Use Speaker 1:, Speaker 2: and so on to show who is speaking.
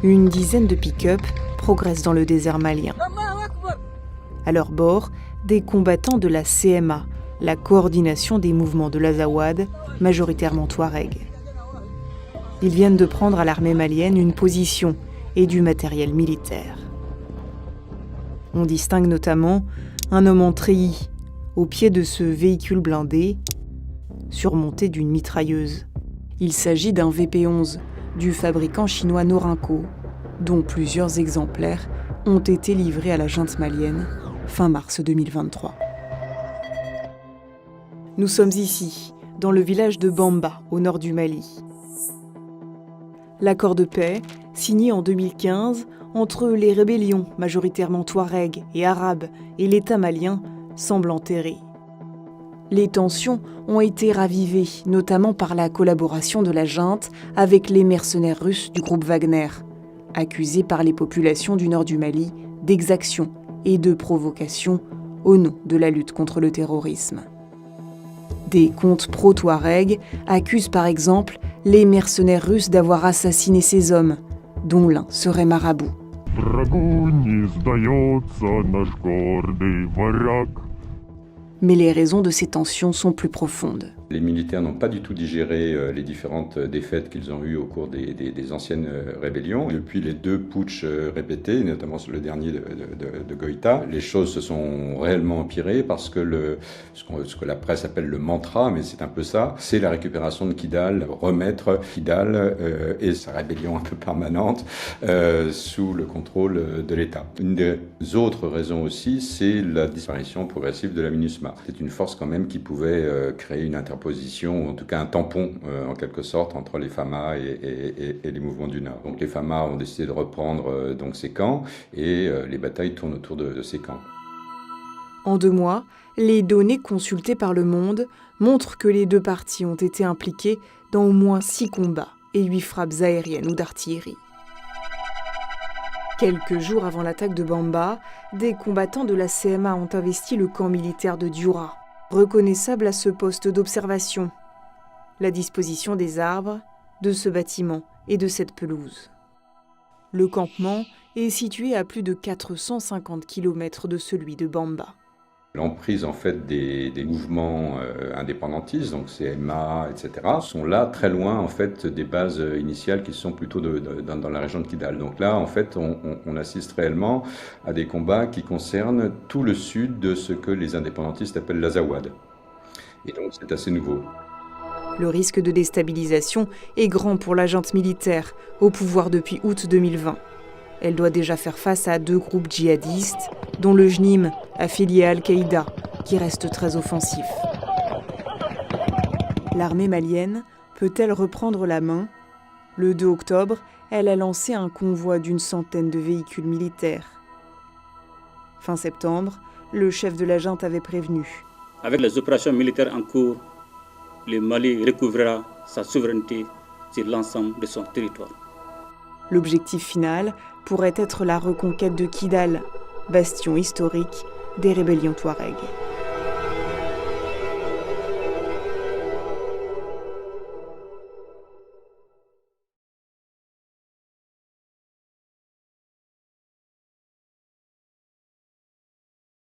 Speaker 1: Une dizaine de pick-up progressent dans le désert malien. À leur bord, des combattants de la CMA, la coordination des mouvements de l'Azawad, majoritairement Touareg. Ils viennent de prendre à l'armée malienne une position et du matériel militaire. On distingue notamment un homme en treillis, au pied de ce véhicule blindé, surmonté d'une mitrailleuse. Il s'agit d'un VP-11 du fabricant chinois Norinco, dont plusieurs exemplaires ont été livrés à la junte malienne fin mars 2023. Nous sommes ici, dans le village de Bamba, au nord du Mali. L'accord de paix, signé en 2015 entre les rébellions majoritairement Touareg et Arabes et l'État malien, semble enterré. Les tensions ont été ravivées, notamment par la collaboration de la junte avec les mercenaires russes du groupe Wagner, accusés par les populations du nord du Mali d'exactions et de provocations au nom de la lutte contre le terrorisme. Des comptes pro-Touareg accusent par exemple les mercenaires russes d'avoir assassiné ces hommes, dont l'un serait marabout. Mais les raisons de ces tensions sont plus profondes.
Speaker 2: Les militaires n'ont pas du tout digéré les différentes défaites qu'ils ont eues au cours des anciennes rébellions. Depuis les 2 putschs répétés, notamment le dernier de Goïta, les choses se sont réellement empirées parce que ce que la presse appelle le mantra, mais c'est un peu ça, c'est la récupération de Kidal, remettre Kidal et sa rébellion un peu permanente sous le contrôle de l'État. Une des autres raisons aussi, c'est la disparition progressive de la MINUSMA. C'est une force quand même qui pouvait créer une interposition, ou en tout cas un tampon en quelque sorte entre les FAMA et les mouvements du Nord. Donc les FAMA ont décidé de reprendre donc ces camps et les batailles tournent autour de ces camps.
Speaker 1: En 2 mois, les données consultées par Le Monde montrent que les 2 parties ont été impliquées dans au moins 6 combats et 8 frappes aériennes ou d'artillerie. Quelques jours avant l'attaque de Bamba, des combattants de la CMA ont investi le camp militaire de Dioura, reconnaissable à ce poste d'observation, la disposition des arbres, de ce bâtiment et de cette pelouse. Le campement est situé à plus de 450 km de celui de Bamba.
Speaker 2: L'emprise en fait des mouvements indépendantistes, donc CMA, etc., sont là très loin en fait des bases initiales qui sont plutôt dans la région de Kidal. Donc là en fait on assiste réellement à des combats qui concernent tout le sud de ce que les indépendantistes appellent l'Azawad. Et donc c'est assez nouveau.
Speaker 1: Le risque de déstabilisation est grand pour la junte militaire, au pouvoir depuis août 2020. Elle doit déjà faire face à 2 groupes djihadistes, dont le JNIM, affilié à Al-Qaïda, qui reste très offensif. L'armée malienne peut-elle reprendre la main ? Le 2 octobre, elle a lancé un convoi d'une centaine de véhicules militaires. Fin septembre, le chef de la junte avait prévenu.
Speaker 3: Avec les opérations militaires en cours, le Mali recouvrera sa souveraineté sur l'ensemble de son territoire.
Speaker 1: L'objectif final pourrait être la reconquête de Kidal, bastion historique des rébellions Touareg.